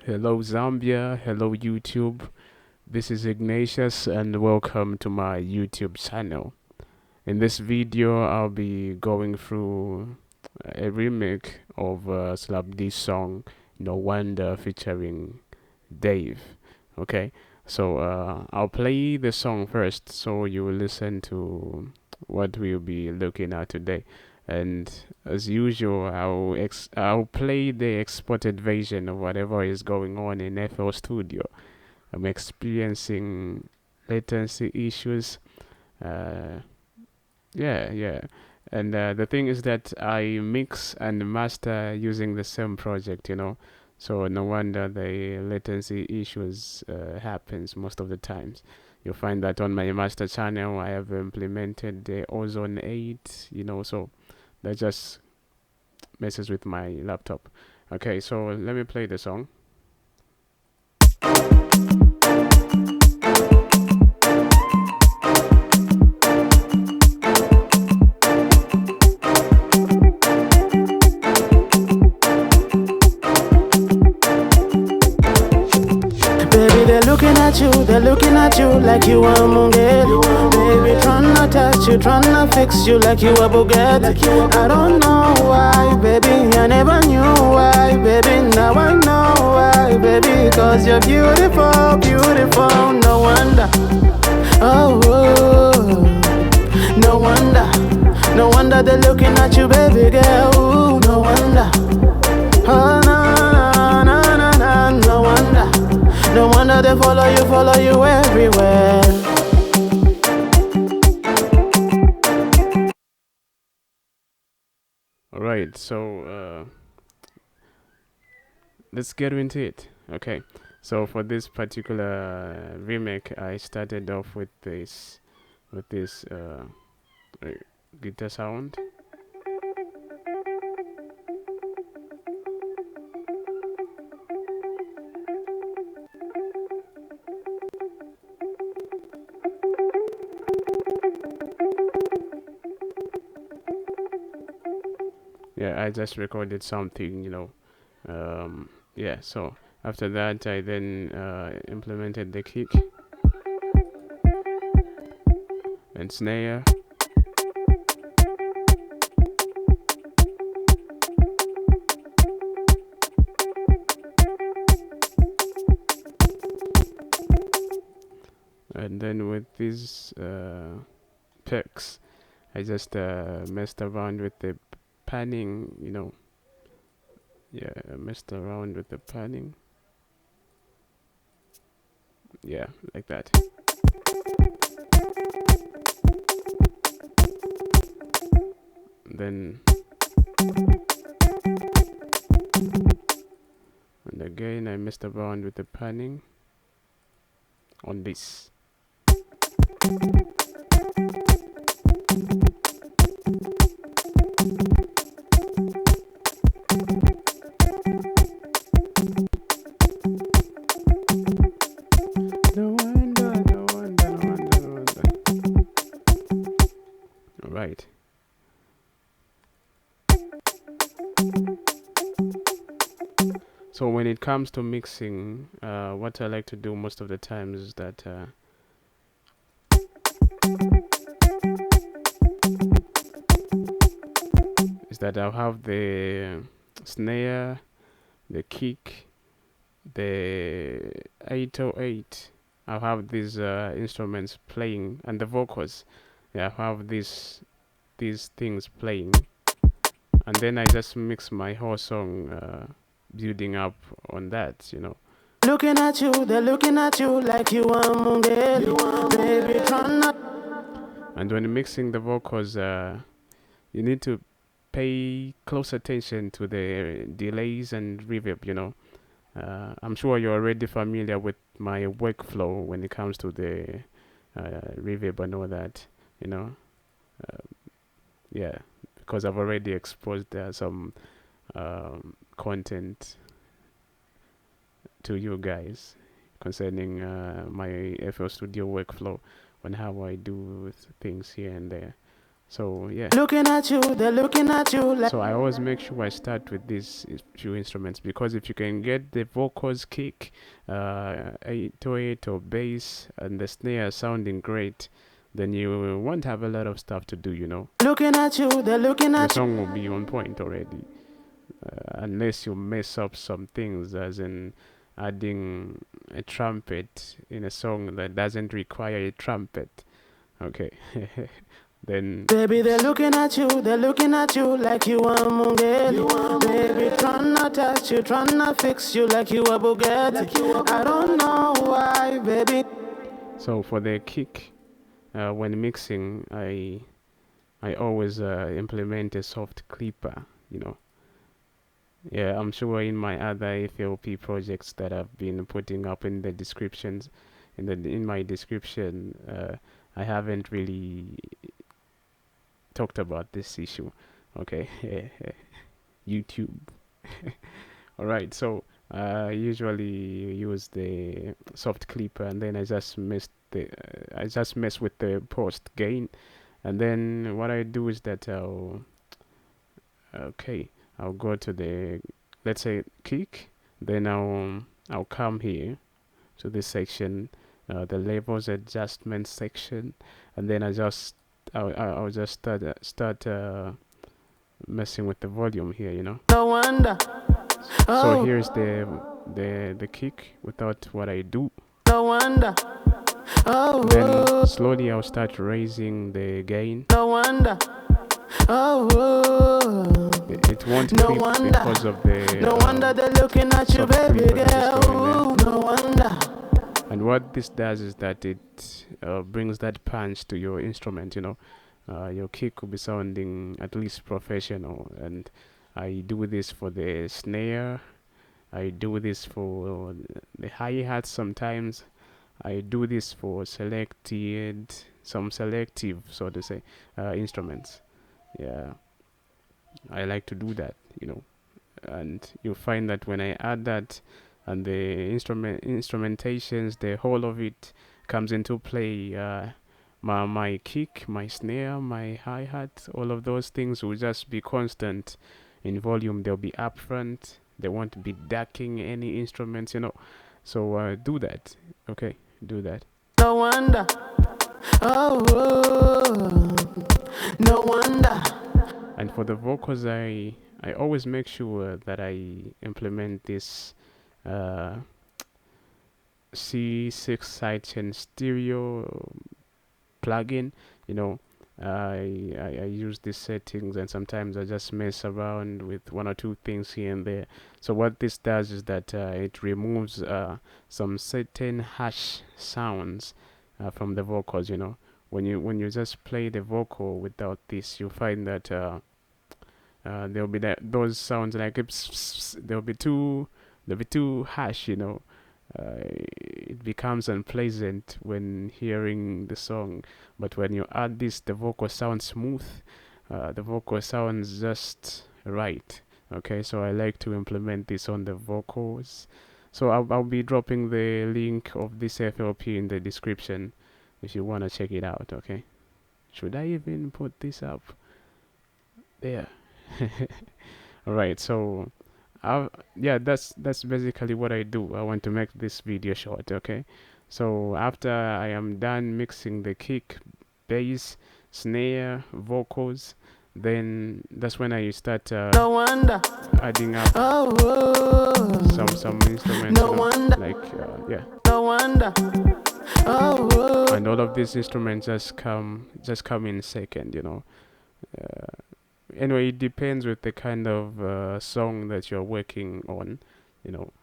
Hello Zambia, hello YouTube. This is Ignatius and welcome to my YouTube channel. In this video, I'll be going through a remake of SlapDee's song Nowonder featuring Daev. Okay, so I'll play the song first so you will listen to what we'll be looking at today. And as usual, I'll play the exported version of whatever is going on in FL Studio. I'm experiencing latency issues. Uh, yeah. And the thing is that I mix and master using the same project. So no wonder the latency issues happens most of the times. You'll find that on my master channel I have implemented the Ozone 8, so that just messes with my laptop. Okay, so let me play the song. They're looking at you like you are Mungeli. Baby, tryna touch you, tryna fix you like you a Bugatti. I don't know why, baby, I never knew why, baby. Now I know why, baby, cause you're beautiful, beautiful. No wonder, no wonder, no wonder they're looking at you, baby girl. Ooh, no wonder, oh no wonder. No wonder they follow you everywhere. Alright, so let's get into it. Okay, so for this particular remake, I started off with this guitar sound. Yeah, I just recorded something. Yeah, so after that I then implemented the kick and snare. And then with these picks, I just messed around with the panning. Yeah, I messed around with the panning. Yeah, like that. Then and again I messed around with the panning on this. No wonder. Alright. So when it comes to mixing, what I like to do most of the time is that I'll have the snare, the kick, the 808. I'll have these instruments playing, and the vocals. Yeah, I'll have these things playing, and then I just mix my whole song, building up on that. Looking at you, they're looking at you like you are Mungeli. Baby, tryna. And when mixing the vocals, you need to pay close attention to the delays and reverb. I'm sure you're already familiar with my workflow when it comes to the reverb and all that, you know. Yeah, because I've already exposed some content to you guys concerning my FL Studio workflow on how I do things here and there. So yeah, Looking at you, they're looking at you like. so I always make sure I start with these few instruments, because if you can get the vocals, kick, 808 or bass, and the snare sounding great, then you won't have a lot of stuff to do, you know. Looking at you, they're looking The at you. song will be on point already, unless you mess up some things, as in adding a trumpet in a song that doesn't require a trumpet. Okay. Then Baby, they're looking at you like you are Mungeli. Baby, tryna touch you, tryna fix you like you are Bugatti. I don't know why, baby. so for the kick, when mixing, I always implement a soft clipper, you know. Yeah, I'm sure in my other FLP projects that I've been putting up in the descriptions, in my description, I haven't really talked about this issue. Okay. YouTube. All right, so I usually use the soft clipper, and then I just mess with the post gain, and then what I do is that I'll go to the, let's say, kick, then I'll come here to this section, the levels adjustment section, and then I'll just start messing with the volume here, you know. No wonder. So here's the kick without what I do. No wonder. Then slowly I'll start raising the gain. No wonder. It won't clip because of the no wonder they're looking at you, soft baby clipper that is going girl. there. No wonder. And what this does is that it brings that punch to your instrument, you know. Your kick will be sounding at least professional. And I do this for the snare, I do this for the hi-hat sometimes, I do this for some selective, so to say, instruments. Yeah, I like to do that, you know. And you'll find that when I add that, and the instrumentations, the whole of it comes into play, my kick, my snare, my hi-hat, all of those things will just be constant in volume. They'll be upfront, they won't be ducking any instruments, you know. So do that. Okay, do that. No wonder. No wonder. And for the vocals, I always make sure that I implement this C6 sidechain stereo plugin, you know. I use these settings, and sometimes I just mess around with one or two things here and there. So what this does is that it removes some certain harsh sounds from the vocals, you know. When you just play the vocal without this, you find that there'll be those sounds like they'll be too harsh, you know. It becomes unpleasant when hearing the song. But when you add this, the vocal sounds smooth. The vocal sounds just right. Okay, so I like to implement this on the vocals. So I'll be dropping the link of this FLP in the description if you want to check it out. Okay, should I even put this up there? All right, so yeah, that's basically what I do. I want to make this video short. Okay, so after I am done mixing the kick, bass, snare, vocals, then that's when I start No wonder. adding up some instruments, No you know, wonder. like yeah. No wonder. And all of these instruments just come in second, you know. Anyway, it depends with the kind of song that you're working on, you know.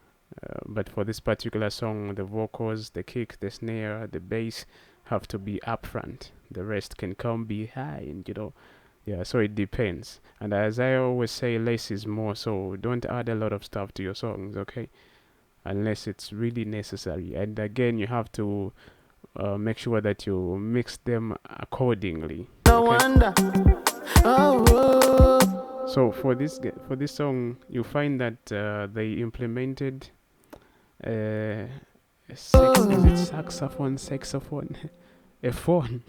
But for this particular song, the vocals, the kick, the snare, the bass have to be up front. The rest can come behind, you know. Yeah, so it depends. And as I always say, less is more. So don't add a lot of stuff to your songs, okay? Unless it's really necessary. And again, you have to make sure that you mix them accordingly. No wonder. So for this song, you find that they implemented is it saxophone? a phone.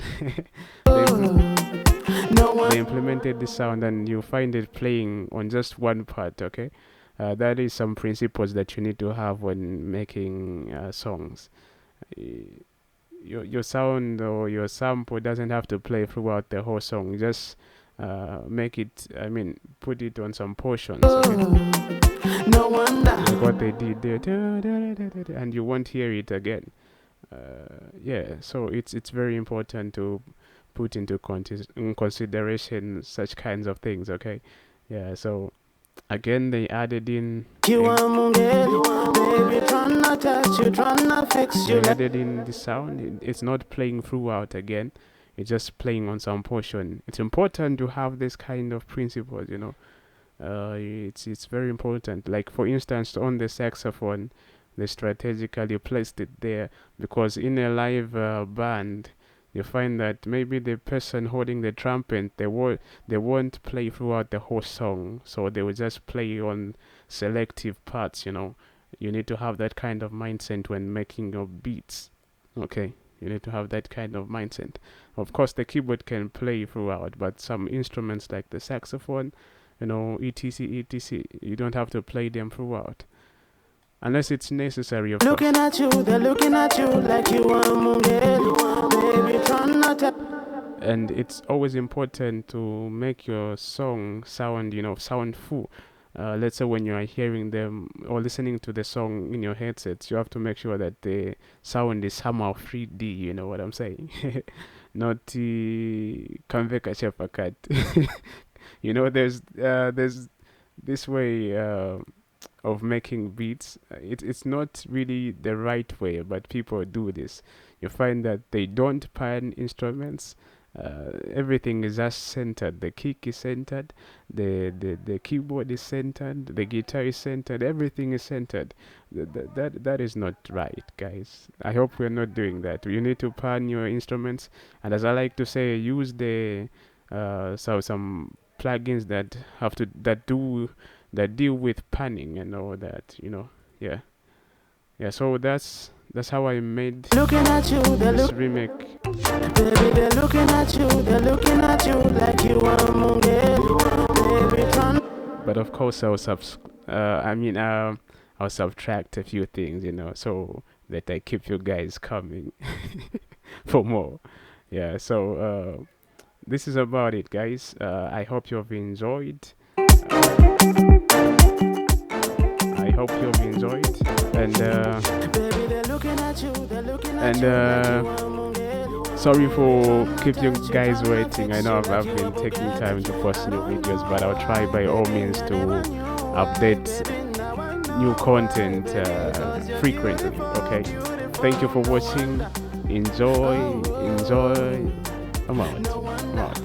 They implemented this sound, and you find it playing on just one part. Okay, that is some principles that you need to have when making songs. Your sound or your sample doesn't have to play throughout the whole song. Just make it. I mean, put it on some portions. Okay? No wonder. Like what they did there, and you won't hear it again. Yeah, so it's very important to put into in consideration such kinds of things. Okay, yeah. So again, they added in. You are Mungel, baby, tryna touch you, tryna fix you. They added in the sound. It's not playing throughout again. It's just playing on some portion. It's important to have this kind of principles, you know. It's very important. Like for instance, on the saxophone, they strategically placed it there because in a live band, you find that maybe the person holding the trumpet, they won't play throughout the whole song, so they will just play on selective parts. You know, you need to have that kind of mindset when making your beats. Okay, you need to have that kind of mindset. Of course, the keyboard can play throughout, but some instruments like the saxophone, you know, etc., you don't have to play them throughout. Unless it's necessary, of Looking course. at you, they're looking at you like you are Mungel, baby, tryna touch. And it's always important to make your song sound, you know, sound full. Let's say when you are hearing them or listening to the song in your headsets, you have to make sure that the sound is somehow 3D, you know what I'm saying? Not Kanveka Shepakat. You know, there's this way of making beats. It's not really the right way, but people do this. You find that they don't pan instruments. Everything is just centered. The kick is centered, the keyboard is centered, the guitar is centered, everything is centered. That is not right, guys. I hope we're not doing that. You need to pan your instruments, and as I like to say, use the some plugins that deal with panning and all that, you know. Yeah, so that's how I made Looking at you, this remake. baby, they're looking at you, like you are Mungel, baby, tryna. But of course I'll subtract a few things, you know, so that I keep you guys coming for more. Yeah, so this is about it, guys. I hope you've enjoyed. I hope you've enjoyed, and Baby, they're looking at you, like you are Mungel. sorry for keep you guys waiting. I know I've been taking time to post new videos, but I'll try by all means to update new content frequently. Okay, thank you for watching. Enjoy. I'm out.